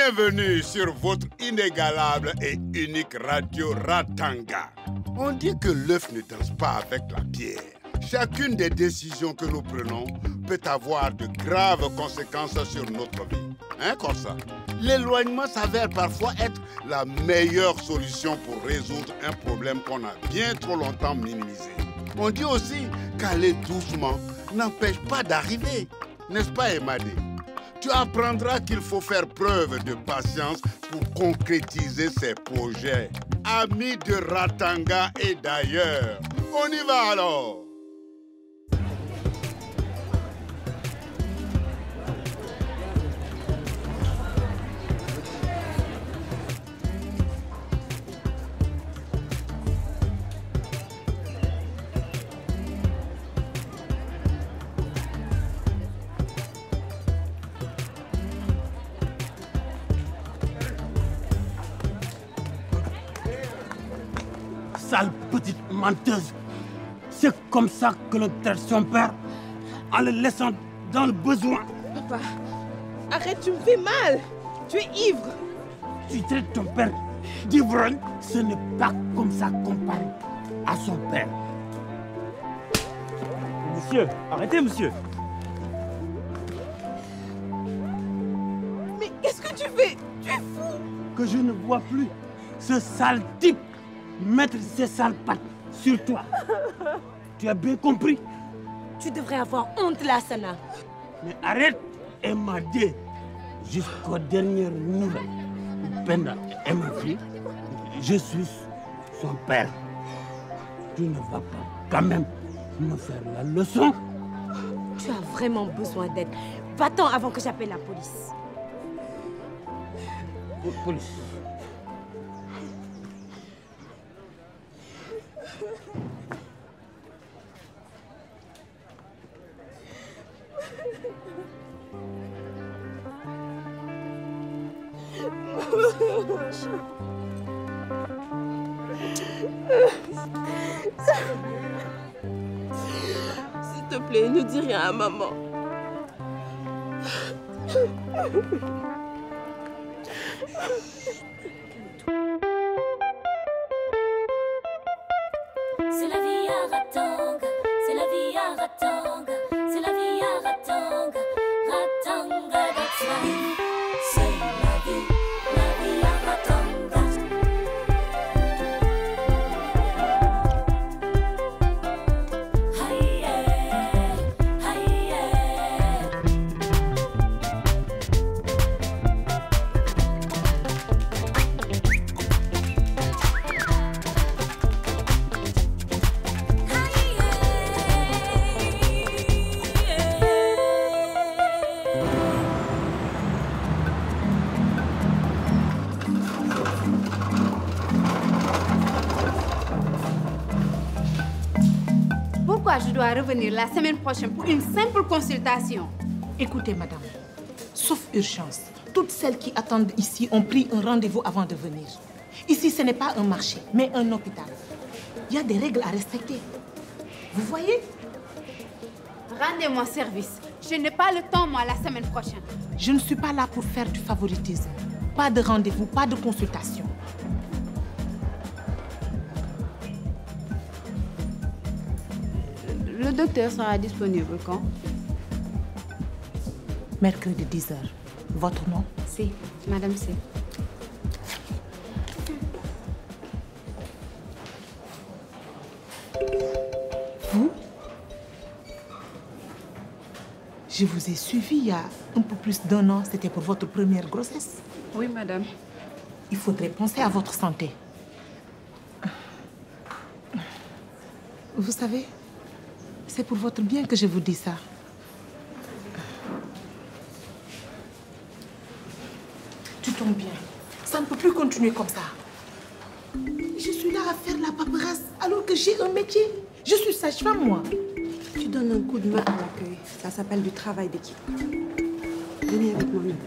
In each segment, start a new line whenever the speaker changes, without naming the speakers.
Bienvenue sur votre inégalable et unique radio Ratanga. On dit que l'œuf ne danse pas avec la pierre. Chacune des décisions que nous prenons peut avoir de graves conséquences sur notre vie. Hein, comme ça? L'éloignement s'avère parfois être la meilleure solution pour résoudre un problème qu'on a bien trop longtemps minimisé. On dit aussi qu'aller doucement n'empêche pas d'arriver. N'est-ce pas, Emadé? Tu apprendras qu'il faut faire preuve de patience pour concrétiser ses projets. Amis de Ratanga et d'ailleurs, on y va alors!
Sale petite menteuse. C'est comme ça que l'on traite son père, en le laissant dans le besoin.
Papa, arrête, tu me fais mal. Tu es ivre.
Tu traites ton père d'ivrogne. Ce n'est pas comme ça qu'on parle à son père.
Monsieur, arrêtez, monsieur.
Mais qu'est-ce que tu fais? Tu es fou.
Que je ne vois plus ce sale type mettre ses sales pattes sur toi. Tu as bien compris?
Tu devrais avoir honte là, Sana.
Mais arrête et m'a dit jusqu'aux dernières nouvelles. Penda est ma fille. Je suis son père. Tu ne vas pas quand même me faire la leçon?
Tu as vraiment besoin d'aide. Va-t'en avant que j'appelle la police.
Police.
S'il te plaît, ne dis rien à maman.
C'est la vie à Ratanga, c'est la vie à Ratanga, c'est la vie à Ratanga, Ratanga, that's life. C'est la vie à Ratanga. Aïe, aïe,
Pourquoi je dois revenir la semaine prochaine pour une simple consultation?
Écoutez, madame, sauf urgence, toutes celles qui attendent ici ont pris un rendez-vous avant de venir. Ici, ce n'est pas un marché, mais un hôpital. Il y a des règles à respecter. Vous voyez?
Rendez-moi service. Je n'ai pas le temps, moi, la semaine prochaine.
Je ne suis pas là pour faire du favoritisme. Pas de rendez-vous, pas de consultation.
Le docteur sera disponible quand?
Mercredi 10h. Votre nom?
Si, Madame C.
Vous? Je vous ai suivi il y a un peu plus d'1 an. C'était pour votre première grossesse.
Oui, madame.
Il faudrait penser à votre santé. Vous savez, c'est pour votre bien que je vous dis ça. Tu tombes bien. Ça ne peut plus continuer comme ça. Je suis là à faire la paperasse alors que j'ai un métier. Je suis sage-femme, moi.
Tu donnes un coup de main à l'accueil. Ça s'appelle du travail d'équipe. Venez avec moi, madame.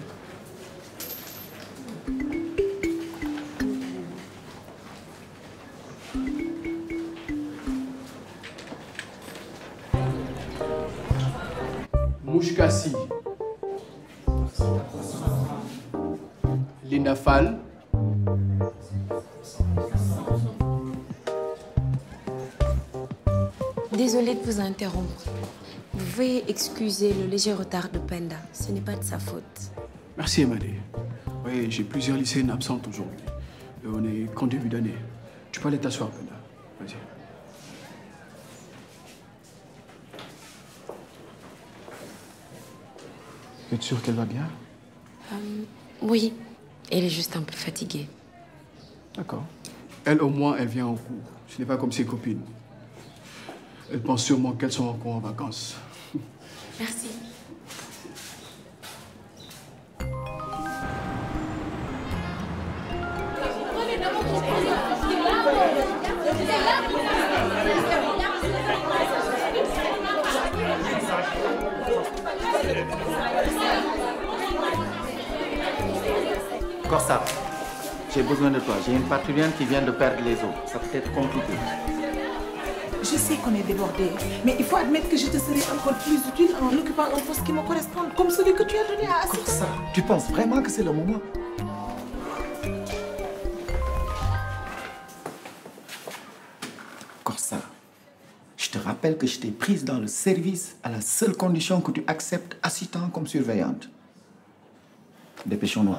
Mouchkassi. Linda Fall.
Désolée de vous interrompre. Vous pouvez excuser le léger retard de Penda. Ce n'est pas de sa faute.
Merci, Amadé. Oui, j'ai plusieurs lycéennes absentes aujourd'hui. On est qu'en début d'année. Tu peux aller t'asseoir, Penda. Vas-y. Tu es sûre qu'elle va bien?
Oui. Elle est juste un peu fatiguée.
D'accord. Elle, au moins, elle vient en cours. Ce n'est pas comme ses copines. Elle pense sûrement qu'elles sont encore en vacances.
Merci.
Corsa, j'ai besoin de toi. J'ai une patrouillante qui vient de perdre les os. Ça peut être compliqué.
Je sais qu'on est débordé, mais il faut admettre que je te serai encore plus utile en occupant un poste qui me correspond, comme celui que tu as donné à Asita.
Corsa, tu penses vraiment que c'est le moment? Corsa, je te rappelle que je t'ai prise dans le service à la seule condition que tu acceptes assistant comme surveillante. Dépêchons-nous.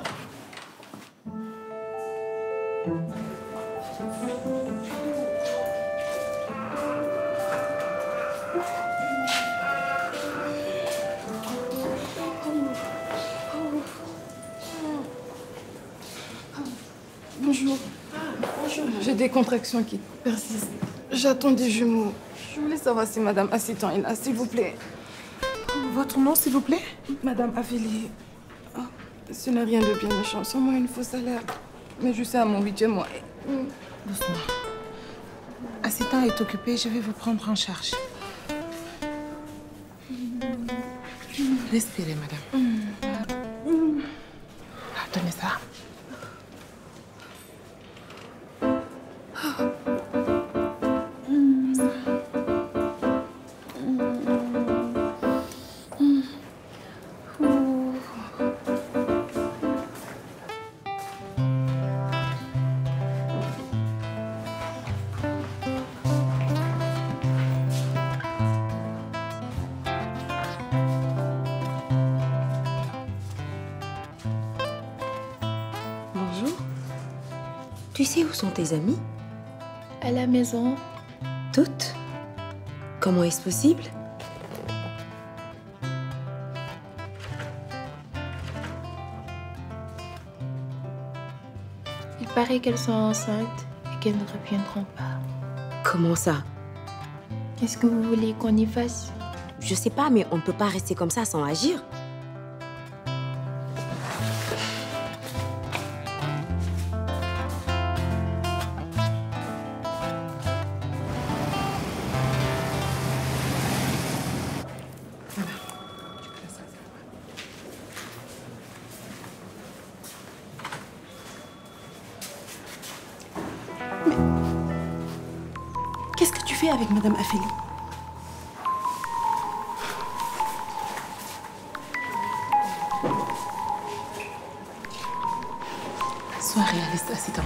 Bonjour. Bonjour. J'ai des contractions qui persistent. J'attends des jumeaux. Je voulais savoir si Madame Assitan est là, s'il vous plaît.
Votre nom, s'il vous plaît?
Madame Affili. Oh, ce n'est rien de bien méchant, seulement une fausse alerte. Mais je suis à mon 8e mois.
Doucement. Assitan est occupé, je vais vous prendre en charge. Respirez, madame. Tenez ça.
Tu sais où sont tes amis?
À la maison.
Toutes? Comment est-ce possible?
Il paraît qu'elles sont enceintes et qu'elles ne reviendront pas.
Comment ça?
Qu'est-ce que vous voulez qu'on y fasse?
Je sais pas, mais on ne peut pas rester comme ça sans agir.
Qu'est-ce que tu fais avec Madame Affili?
Sois réaliste, Assitan.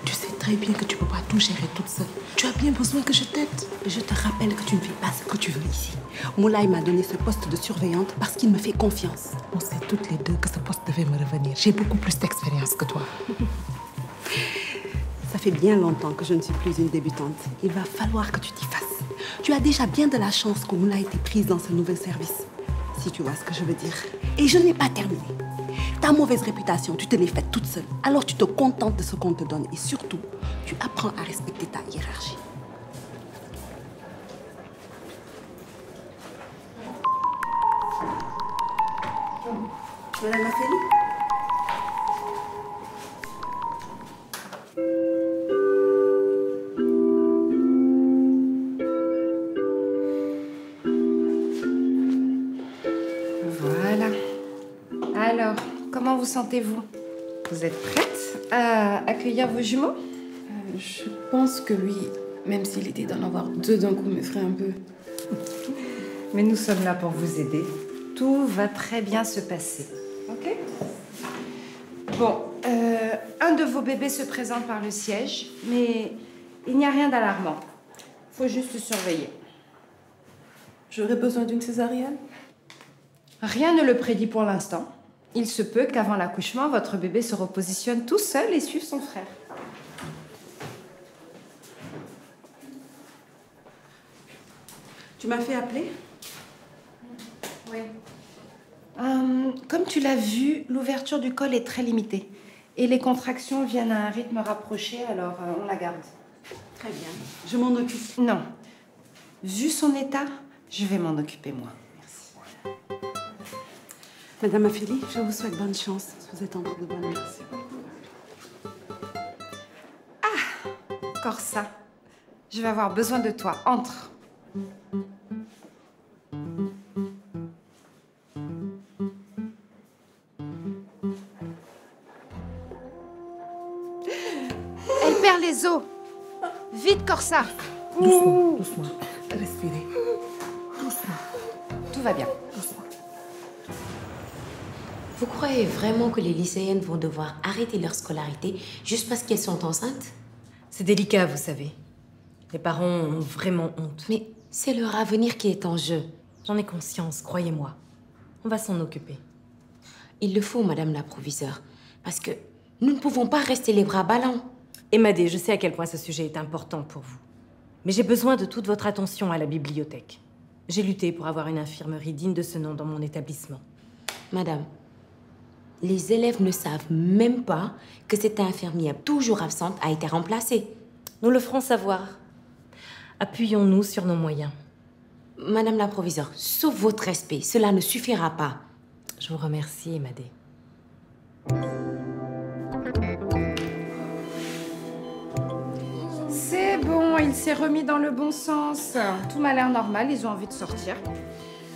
Tu sais très bien que tu ne peux pas tout gérer toute seule. Tu as bien besoin que je t'aide.
Je te rappelle que tu ne fais pas ce que tu veux ici. Moulay m'a donné ce poste de surveillante parce qu'il me fait confiance.
On sait toutes les deux que ce poste devait me revenir. J'ai beaucoup plus d'expérience que toi.
Ça fait bien longtemps que je ne suis plus une débutante. Il va falloir que tu t'y fasses. Tu as déjà bien de la chance que Moulay ait été prise dans ce nouvel service. Si tu vois ce que je veux dire. Et je n'ai pas terminé. Ta mauvaise réputation, tu te l'es faite toute seule. Alors tu te contentes de ce qu'on te donne. Et surtout, tu apprends à respecter ta hiérarchie. Madame Affili?
Voilà. Alors, comment vous sentez-vous? Vous êtes prête à accueillir vos jumeaux?
Je pense que oui, même si l'idée d'en avoir deux d'un coup m'effraie un peu.
Mais nous sommes là pour vous aider. Tout va très bien se passer. Ok? Bon, un de vos bébés se présente par le siège, mais il n'y a rien d'alarmant. Il faut juste surveiller.
J'aurais besoin d'une césarienne?
Rien ne le prédit pour l'instant. Il se peut qu'avant l'accouchement, votre bébé se repositionne tout seul et suive son frère.
Tu m'as fait appeler?
Oui. Comme tu l'as vu, l'ouverture du col est très limitée. Et les contractions viennent à un rythme rapproché, alors on la garde.
Très bien. Je m'en occupe.
Non. Vu son état, je vais m'en occuper moi.
Merci. Madame Afili, je vous souhaite bonne chance. Vous êtes entre de bonnes mains.
Corsa, je vais avoir besoin de toi. Entre. Elle perd les os. Vite, Corsa.
Doucement, doucement. Respirez. Doucement.
Tout va bien.
Doucement.
Vous croyez vraiment que les lycéennes vont devoir arrêter leur scolarité juste parce qu'elles sont enceintes?
C'est délicat, vous savez. Les parents ont vraiment honte.
Mais c'est leur avenir qui est en jeu.
J'en ai conscience, croyez-moi. On va s'en occuper.
Il le faut, Madame la proviseure, parce que nous ne pouvons pas rester les bras ballants.
Emadé, je sais à quel point ce sujet est important pour vous. Mais j'ai besoin de toute votre attention à la bibliothèque. J'ai lutté pour avoir une infirmerie digne de ce nom dans mon établissement.
Madame, les élèves ne savent même pas que cette infirmière toujours absente a été remplacée.
Nous le ferons savoir. Appuyons-nous sur nos moyens.
Madame la proviseure, sauf votre respect, cela ne suffira pas.
Je vous remercie, Emadé.
C'est bon, il s'est remis dans le bon sens. Tout m'a l'air normal, ils ont envie de sortir.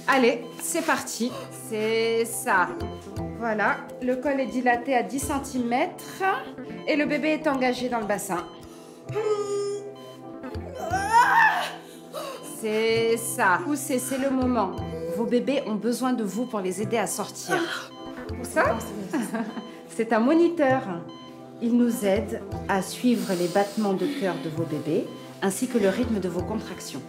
Allez, c'est parti. C'est ça. Voilà, le col est dilaté à 10 cm et le bébé est engagé dans le bassin. C'est ça. Poussez, c'est le moment. Vos bébés ont besoin de vous pour les aider à sortir. Ça, c'est un moniteur. Il nous aide à suivre les battements de cœur de vos bébés ainsi que le rythme de vos contractions.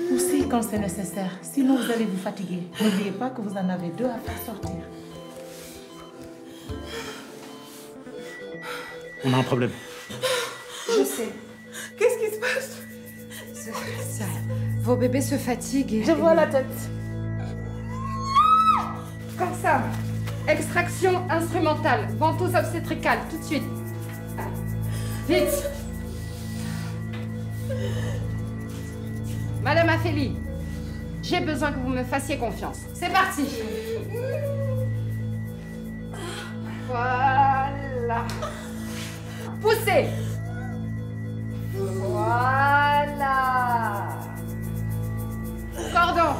Poussez quand c'est nécessaire, sinon vous allez vous fatiguer. N'oubliez pas que vous en avez 2 à faire sortir.
On a un problème.
Je sais.
Qu'est-ce qui se passe?
Vos bébés se fatiguent.
Je vois la tête.
Comme ça. Extraction instrumentale. Ventouse obstétricale, tout de suite. Vite. Madame Afélie, j'ai besoin que vous me fassiez confiance. C'est parti. Voilà. Poussez. Voilà. Cordon.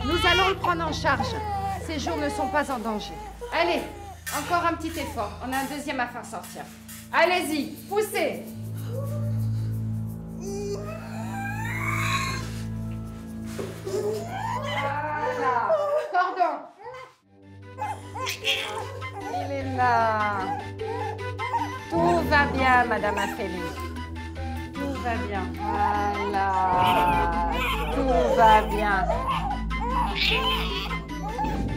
Nous allons le prendre en charge. Ces jours ne sont pas en danger. Allez, encore un petit effort. On a un deuxième à faire sortir. Allez-y, poussez. Voilà. Cordon. Il est là. Tout va bien, Madame Afélie. Tout va bien. Voilà. Tout va bien.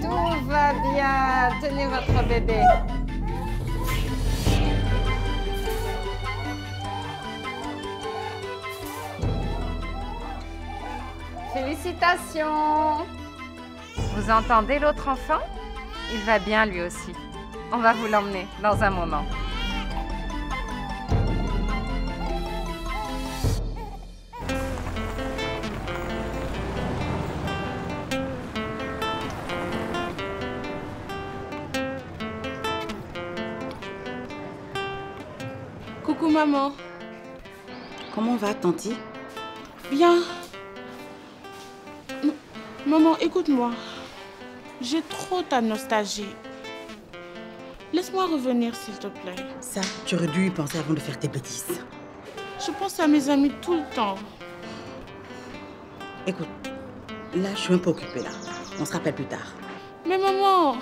Tout va bien. Tenez votre bébé. Félicitations. Vous entendez l'autre enfant? Il va bien lui aussi. On va vous l'emmener dans un moment.
Coucou maman.
Comment va, Tanti?
Bien. Maman, écoute-moi. J'ai trop ta nostalgie. Laisse-moi revenir, s'il te plaît.
Ça, tu aurais dû y penser avant de faire tes bêtises.
Je pense à mes amis tout le temps.
Écoute, là, je suis un peu occupée, là. On se rappelle plus tard.
Mais maman...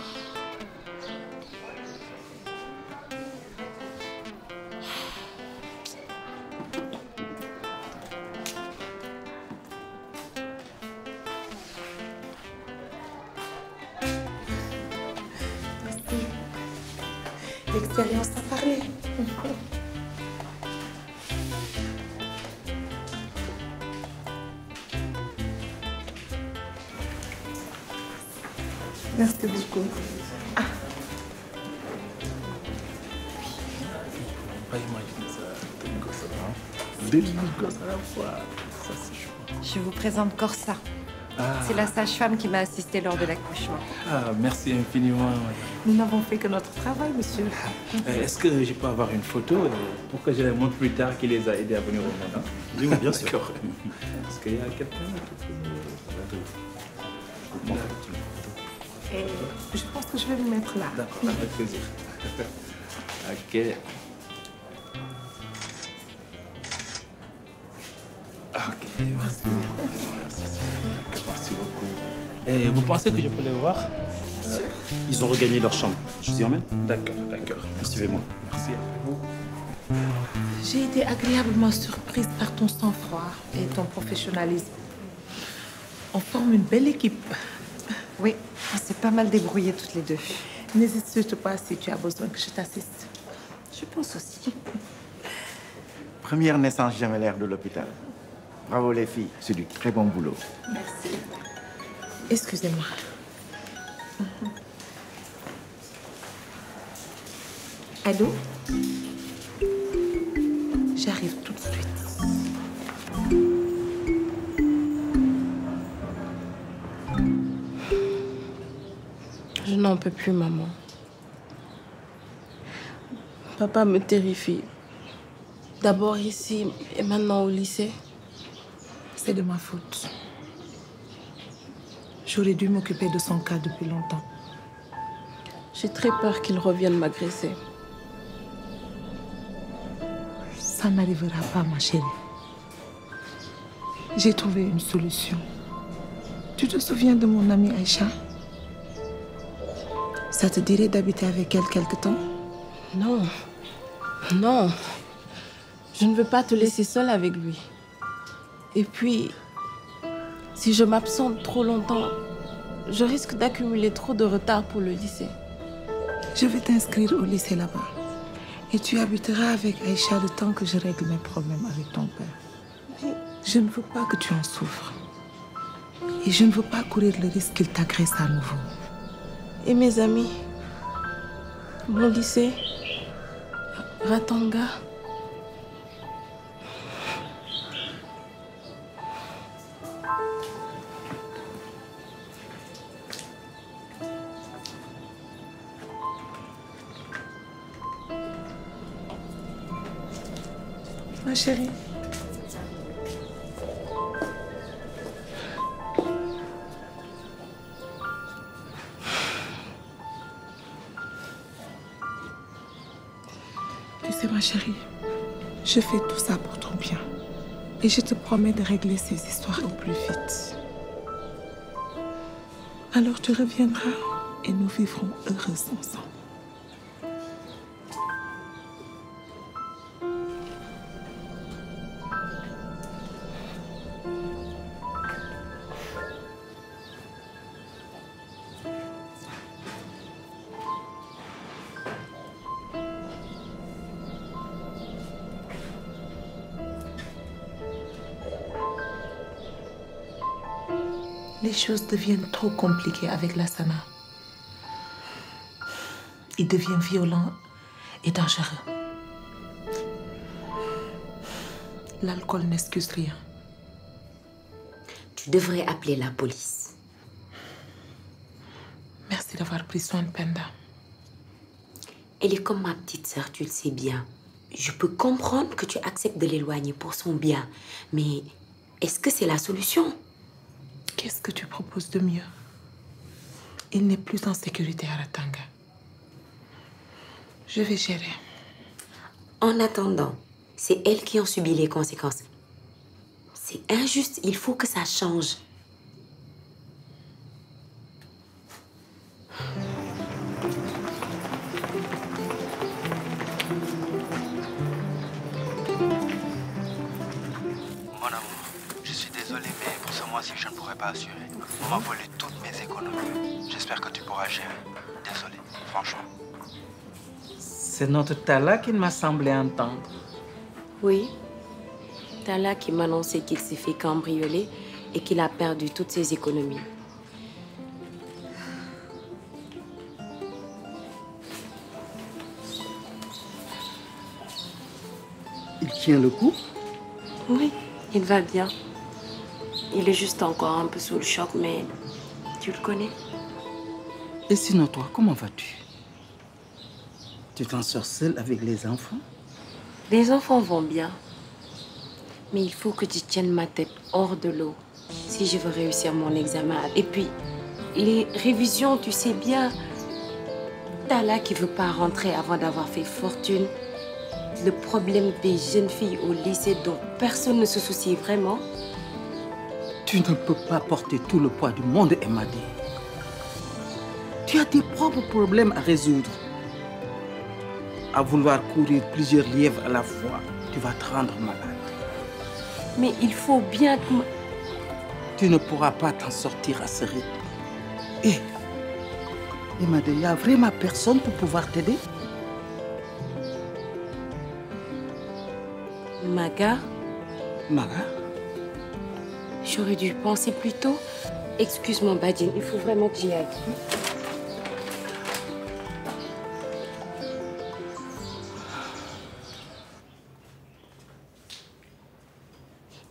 L'expérience t'a parlé. Merci beaucoup.
Pas imaginer ça, deux gosses à la fois. Ça, c'est chaud.
Je vous présente Corsa. C'est la sage-femme qui m'a assistée lors de l'accouchement.
Ah, merci infiniment.
Nous n'avons fait que notre travail, monsieur.
Est-ce que je peux avoir une photo pour que je les montre plus tard qui les a aidés à venir au monde, hein?
Oui, bien sûr.
D'accord. Est-ce qu'il y a quelqu'un
Et je pense que je vais me mettre là.
D'accord, avec plaisir. Ok. Ok, merci. Merci beaucoup. Et vous pensez que je peux les voir?
Ils ont regagné leur chambre. Je vous y emmène?
D'accord.
Suivez-moi.
Merci à vous.
J'ai été agréablement surprise par ton sang-froid et ton professionnalisme. On forme une belle équipe.
Oui, on s'est pas mal débrouillés toutes les deux.
N'hésite surtout pas si tu as besoin que je t'assiste.
Je pense aussi.
Première naissance gemellaire de l'hôpital. Bravo les filles, c'est du très bon boulot.
Merci. Excusez-moi. Allô? J'arrive tout de suite.
Je n'en peux plus, maman. Papa me terrifie. D'abord ici et maintenant au lycée.
C'est de ma faute. J'aurais dû m'occuper de son cas depuis longtemps.
J'ai très peur qu'il revienne m'agresser.
Ça n'arrivera pas, ma chérie. J'ai trouvé une solution. Tu te souviens de mon amie Aïcha? Ça te dirait d'habiter avec elle quelque temps?
Non. Non. Je ne veux pas te laisser seule avec lui. Et puis, si je m'absente trop longtemps, je risque d'accumuler trop de retard pour le lycée.
Je vais t'inscrire au lycée là-bas. Et tu habiteras avec Aïcha le temps que je règle mes problèmes avec ton père. Mais je ne veux pas que tu en souffres. Et je ne veux pas courir le risque qu'il t'agresse à nouveau.
Et mes amis? Mon lycée? Ratanga?
Ma chérie. Tu sais, ma chérie, je fais tout ça pour ton bien. Et je te promets de régler ces histoires au plus vite. Alors tu reviendras et nous vivrons heureux ensemble. Les choses deviennent trop compliquées avec Lassana. Il devient violent et dangereux. L'alcool n'excuse rien.
Tu devrais appeler la police.
Merci d'avoir pris soin de Penda.
Elle est comme ma petite sœur, tu le sais bien. Je peux comprendre que tu acceptes de l'éloigner pour son bien, mais est-ce que c'est la solution?
Qu'est-ce que tu proposes de mieux? Il n'est plus en sécurité à Ratanga. Je vais gérer.
En attendant, C'est elles qui ont subi les conséquences. C'est injuste, il faut que ça change.
Mon amour, je suis désolé, mais pour ce mois-ci, je ne pourrai pas assurer. On m'a volé toutes mes économies. J'espère que tu pourras gérer. Désolé, franchement.
C'est notre Tala qu'il m'a semblé entendre.
Oui. Tala qui m'a annoncé qu'il s'est fait cambrioler et qu'il a perdu toutes ses économies.
Il tient le coup?
Oui, il va bien. Il est juste encore un peu sous le choc, mais tu le connais.
Et sinon, toi, comment vas-tu? Tu t'en sors seule avec les enfants?
Les enfants vont bien. Mais il faut que tu tiennes ma tête hors de l'eau si je veux réussir mon examen. Et puis, les révisions, tu sais bien. Tala qui veut pas rentrer avant d'avoir fait fortune. Le problème des jeunes filles au lycée dont personne ne se soucie vraiment.
Tu ne peux pas porter tout le poids du monde, Emadé. Tu as tes propres problèmes à résoudre. À vouloir courir plusieurs lièvres à la fois, tu vas te rendre malade.
Mais il faut bien que...
Tu ne pourras pas t'en sortir à ce rythme. Et, Emadé, il n'y a vraiment personne pour pouvoir t'aider?
Maga?
Maga?
J'aurais dû penser plus tôt. Excuse-moi, Badine, il faut vraiment que j'y aille.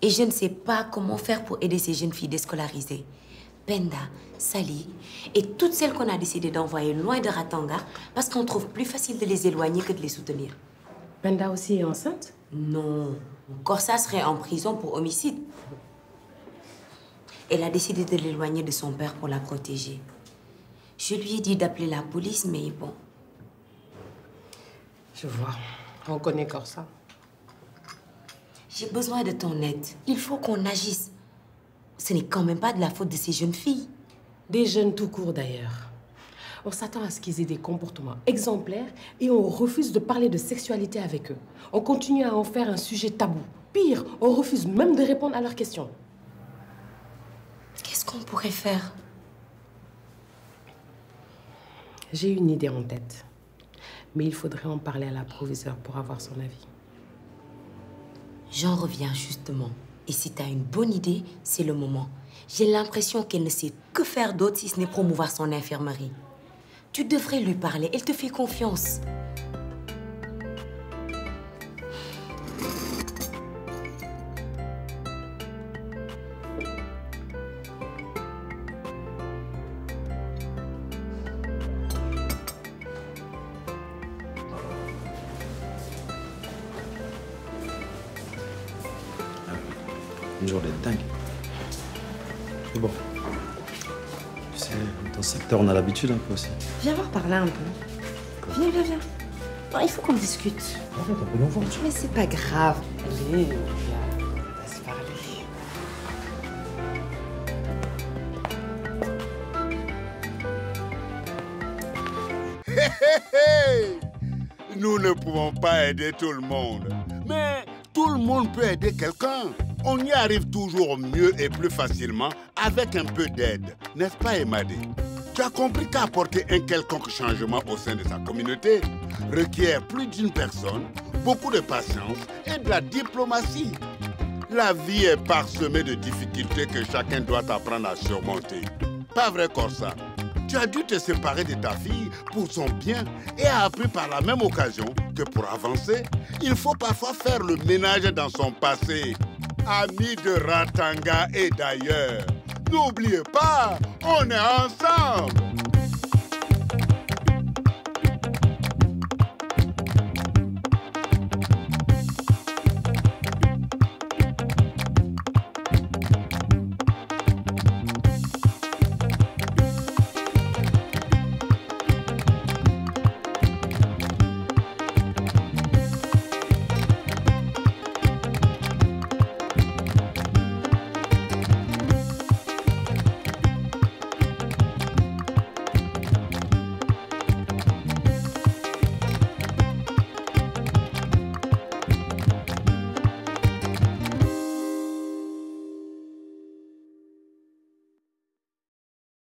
Et je ne sais pas comment faire pour aider ces jeunes filles déscolarisées. Penda, Sally et toutes celles qu'on a décidé d'envoyer loin de Ratanga parce qu'on trouve plus facile de les éloigner que de les soutenir.
Penda aussi est enceinte?
Non. Corsa serait en prison pour homicide. Elle a décidé de l'éloigner de son père pour la protéger. Je lui ai dit d'appeler la police, mais bon.
Je vois. On connaît Corsa.
J'ai besoin de ton aide. Il faut qu'on agisse. Ce n'est quand même pas de la faute de ces jeunes filles.
Des jeunes tout court d'ailleurs. On s'attend à ce qu'ils aient des comportements exemplaires et on refuse de parler de sexualité avec eux. On continue à en faire un sujet tabou. Pire, on refuse même de répondre à leurs questions.
Qu'est-ce qu'on pourrait faire?
J'ai une idée en tête. Mais il faudrait en parler à la proviseure pour avoir son avis.
J'en reviens justement. Et si tu as une bonne idée, c'est le moment. J'ai l'impression qu'elle ne sait que faire d'autre si ce n'est promouvoir son infirmerie. Tu devrais lui parler, elle te fait confiance.
Une journée de dingue. Mais bon, tu sais, dans ce secteur, on a l'habitude un peu aussi.
Viens voir par là un peu. Viens, viens, viens. Non, il faut qu'on discute.
Arrête, on peut nous voir.
Mais c'est pas grave. Allez, viens, on va se parler.
Nous ne pouvons pas aider tout le monde. Mais tout le monde peut aider quelqu'un. On y arrive toujours mieux et plus facilement avec un peu d'aide. N'est-ce pas, Emadé? Tu as compris qu'apporter un quelconque changement au sein de sa communauté requiert plus d'une personne, beaucoup de patience et de la diplomatie. La vie est parsemée de difficultés que chacun doit apprendre à surmonter. Pas vrai, Corsa? Tu as dû te séparer de ta fille pour son bien et as appris par la même occasion que pour avancer, il faut parfois faire le ménage dans son passé. Amis de Ratanga et d'ailleurs, n'oubliez pas, on est ensemble.